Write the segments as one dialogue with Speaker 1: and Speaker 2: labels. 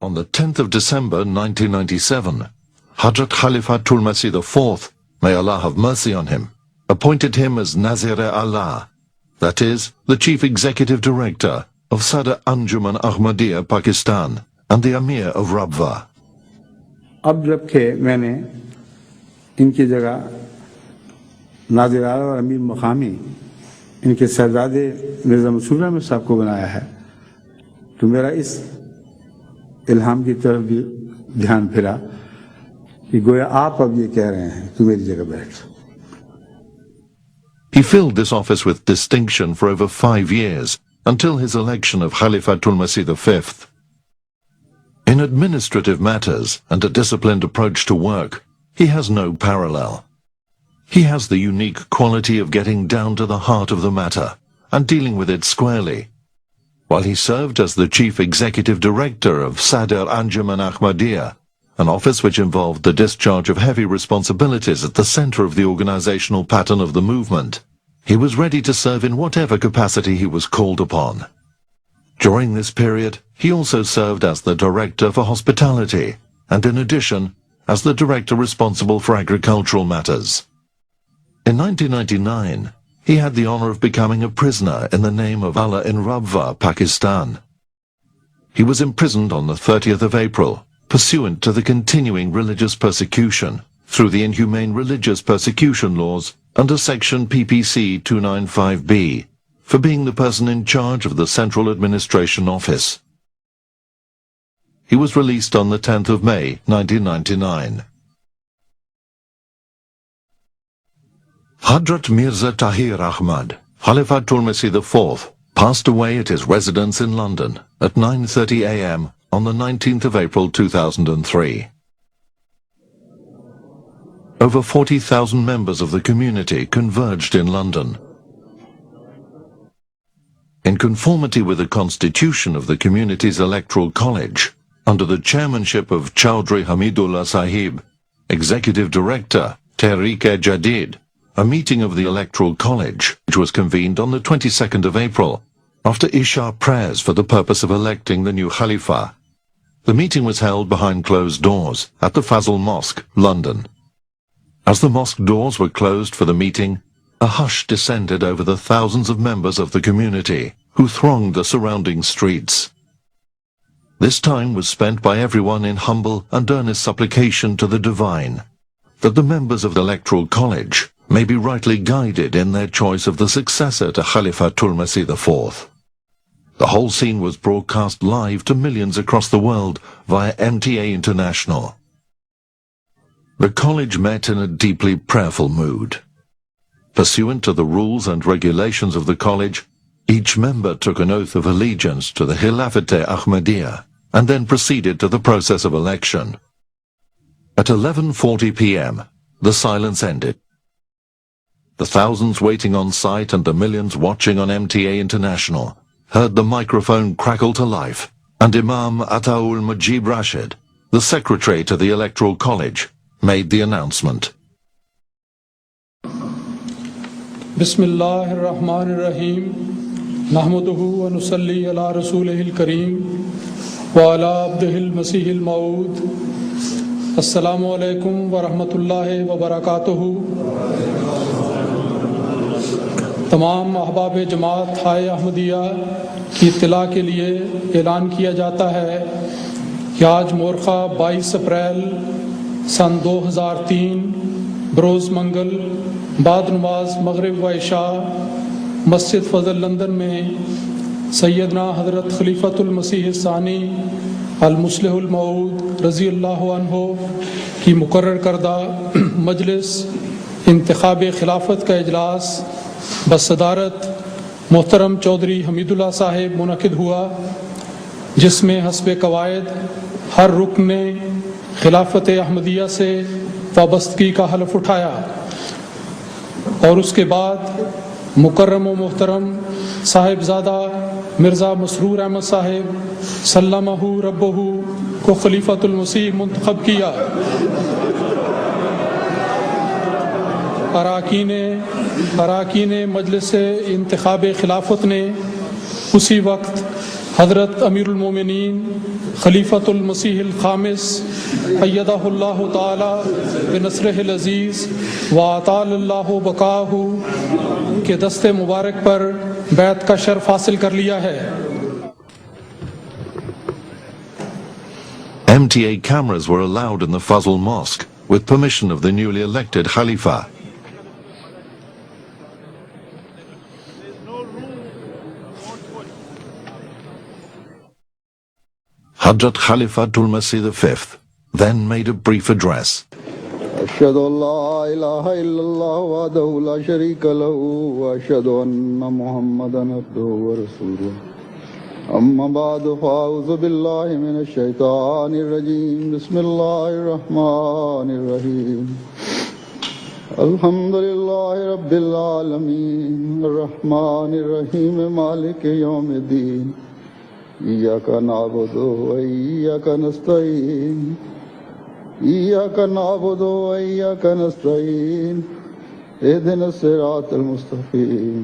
Speaker 1: On the 10th of December 1997, Hadhrat Khalifatul Masih IV, may Allah have mercy on him, appointed him as Nazir-e-Allah, that is, the Chief Executive Director of Sadr Anjuman Ahmadiyya, Pakistan, and the Amir of Rabwa.
Speaker 2: अब जबकि मैंने इनकी जगह नाज़िर-ए-आला और अमीर मकामी इनके शहजादे मिर्ज़ा मसरूर अहमद साहब को बनाया है, तो मेरा इस इल्हाम की तरफ भी ध्यान फिरा कि गोया आप अब ये कह रहे हैं तू मेरी जगह बैठ.
Speaker 1: He filled this office with distinction for over 5 years, until his election of Khalifatul Masih V. In administrative matters and a disciplined approach to work, he has no parallel. He has the unique quality of getting down to the heart of the matter and dealing with it squarely. While he served as the Chief Executive Director of Sadr Anjuman Ahmadiyya, an office which involved the discharge of heavy responsibilities at the center of the organizational pattern of the movement, he was ready to serve in whatever capacity he was called upon. During this period, he also served as the Director for Hospitality, and in addition, as the Director responsible for agricultural matters. In 1999, he had the honor of becoming a prisoner in the name of Allah in Rabwa, Pakistan. He was imprisoned on the 30th of April, pursuant to the continuing religious persecution through the inhumane religious persecution laws under Section PPC 295B, for being the person in charge of the Central Administration Office. He was released on the 10th of May, 1999. Hadhrat Mirza Tahir Ahmad, Khalifatul Masih IV, passed away at his residence in London at 9:30 a.m. on the 19th of April 2003. Over 40,000 members of the community converged in London. In conformity with the constitution of the community's electoral college, under the chairmanship of Chaudhry Hamidullah Sahib, Executive Director, Tehreek-e-Jadid, a meeting of the electoral college, which was convened on the 22nd of April, after Isha prayers for the purpose of electing the new Khalifa. The meeting was held behind closed doors at the Fazl Mosque, London. As the mosque doors were closed for the meeting, a hush descended over the thousands of members of the community who thronged the surrounding streets. This time was spent by everyone in humble and earnest supplication to the Divine, that the members of the electoral college may be rightly guided in their choice of the successor to Khalifatul Masih IV. The whole scene was broadcast live to millions across the world via MTA International. The college met in a deeply prayerful mood. Pursuant to the rules and regulations of the college, each member took an oath of allegiance to the Khilafat-e Ahmadiyya and then proceeded to the process of election. At 11:40 p.m., the silence ended. The thousands waiting on site and the millions watching on MTA International heard the microphone crackle to life, and Imam Ataul Majib Rashid, the secretary to the Electoral College, made the announcement.
Speaker 3: Bismillahir Rahmanir Rahim. Nahmaduhu wa nusalli ala rasulihil kareem wa ala abdihil masihil maud. Assalamu alaikum wa rahmatullahi wa barakatuhu. तमाम अहबाब जमात हाय अहमदिया की इत्तला के लिए ऐलान किया जाता है कि आज मोरखा 22 अप्रैल सन 2003 बरोज़ मंगल बाद नमाज मगरिब व इशा मस्जिद फजल लंदन में सैयदना हज़रत खलीफतुल मसीह सानी अल मुस्लिहुल मऊद रज़ी अल्लाहु अन्हु की मुकर्रर करदा मजलिस इंतखाब खिलाफत का इजलास बसदारत मोहतरम चौधरी हमीदुल्लाह साहिब मुनक़िद हुआ, जिसमें हस्बे कवायद हर रुकन ने खिलाफत अहमदिया से वाबस्तगी का हलफ उठाया और उसके बाद मुकर्रम व मोहतरम साहिबजादा मिर्ज़ा मसरूर अहमद साहिब सल्लमहु रब्बहु को खलीफतुल मसीह मुंतखब किया। अराकीन मजलिस इंतखाब खिलाफत ने उसी वक्त حضرت امیر المومنین خلیفۃ المسیح الخامس ایدہ اللہ تعالی بنصرہ العزیز واطال اللہ بقاہ کے دست مبارک پر بیعت کا شرف حاصل کر لیا ہے۔
Speaker 1: MTA cameras were allowed in the Fazl Mosque with permission of the newly elected Khalifa. Hadhrat Khalifatul Masih V then made a brief address.
Speaker 4: أشهد أن لا إله إلا الله وحده لا شريك له وأشهد أن محمدا عبده ورسوله أما بعد فأعوذ بالله من الشيطان الرجيم بسم الله الرحمن الرحيم الحمد لله رب العالمين الرحمن الرحيم مالك يوم الدين إياك نعبد وإياك نستعين إياك نعبد وإياك نستعين اهدنا الصراط المستقيم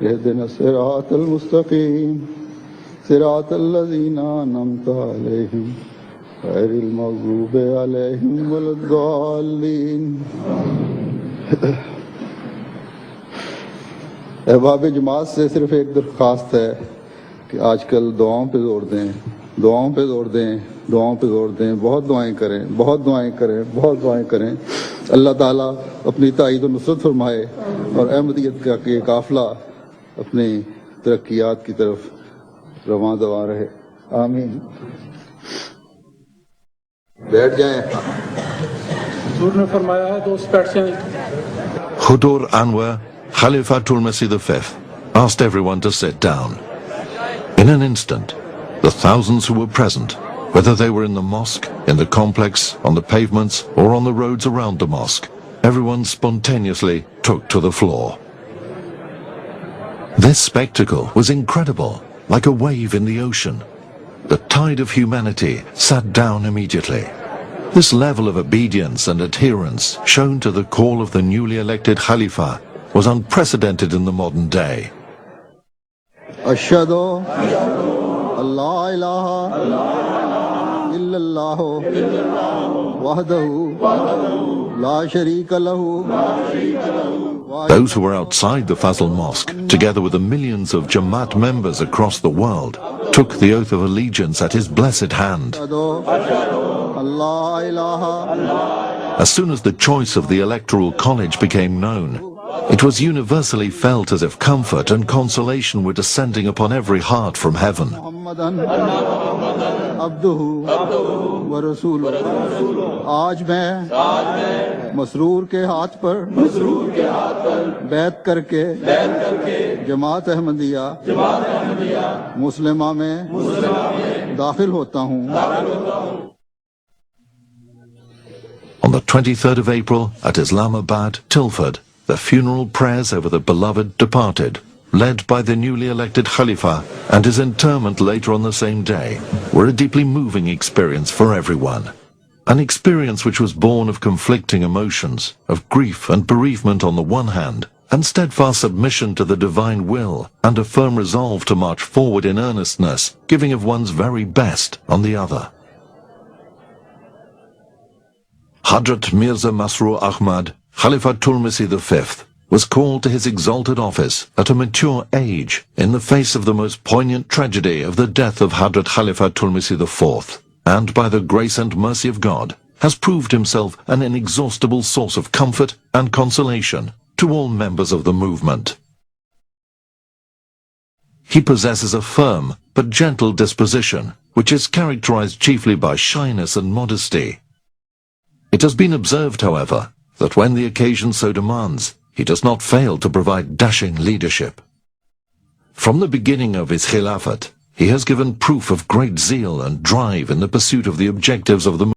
Speaker 4: اهدنا الصراط المستقيم صراط الذين أنعمت عليهم غير المغضوب عليهم ولا الضالين۔ احباب جماعت سے صرف ایک درخواست ہے کہ آج کل دعاؤں پہ زور دیں، دعاؤں پہ زور دیں، دعاؤں پہ زور دیں، بہت دعائیں کریں، بہت دعائیں کریں، بہت دعائیں کریں۔ اللہ تعالیٰ اپنی تائید و نصرت فرمائے اور احمدیت کا یہ قافلہ اپنی ترقیات کی طرف رواں دواں رہے، آمین۔ بیٹھ جائیں۔
Speaker 3: حضور نے فرمایا ہے دوست بیٹھ جائیں۔
Speaker 1: Hudur Anwar, Khalifatul Masih V, asked everyone to sit down. In an instant, the thousands who were present, whether they were in the mosque, in the complex, on the pavements, or on the roads around the mosque, everyone spontaneously took to the floor. This spectacle was incredible, like a wave in the ocean. The tide of humanity sat down immediately. This level of obedience and adherence shown to the call of the newly elected Khalifa was unprecedented in the modern day.
Speaker 4: اشہدو اللہ الہ الا اللہ وحدہ لا شریک لہ۔
Speaker 1: Those who were outside the Fazl Mosque, together with the millions of Jamaat members across the world, took the oath of allegiance at his blessed hand. As soon as the choice of the Electoral College became known, it was universally felt as if comfort and consolation were descending upon every heart from heaven.
Speaker 4: آج میں مسرور کے ہاتھ پر بیعت کر کے جماعت احمدیہ مسلمہ میں داخل ہوتا ہوں۔
Speaker 1: On the 23rd of April at Islamabad, Tilford, the funeral prayers over the beloved departed, led by the newly elected Khalifa, and his interment later on the same day, were a deeply moving experience for everyone. An experience which was born of conflicting emotions, of grief and bereavement on the one hand, and steadfast submission to the divine will and a firm resolve to march forward in earnestness, giving of one's very best on the other. Hadhrat Mirza Masroor Ahmad, Khalifatul Masih V, was called to his exalted office at a mature age in the face of the most poignant tragedy of the death of Hadhrat Khalifatul Masih IV, and by the grace and mercy of God has proved himself an inexhaustible source of comfort and consolation to all members of the movement. He possesses a firm but gentle disposition, which is characterized chiefly by shyness and modesty. It has been observed, however, that when the occasion so demands, he does not fail to provide dashing leadership. From the beginning of his Khilafat, he has given proof of great zeal and drive in the pursuit of the objectives of the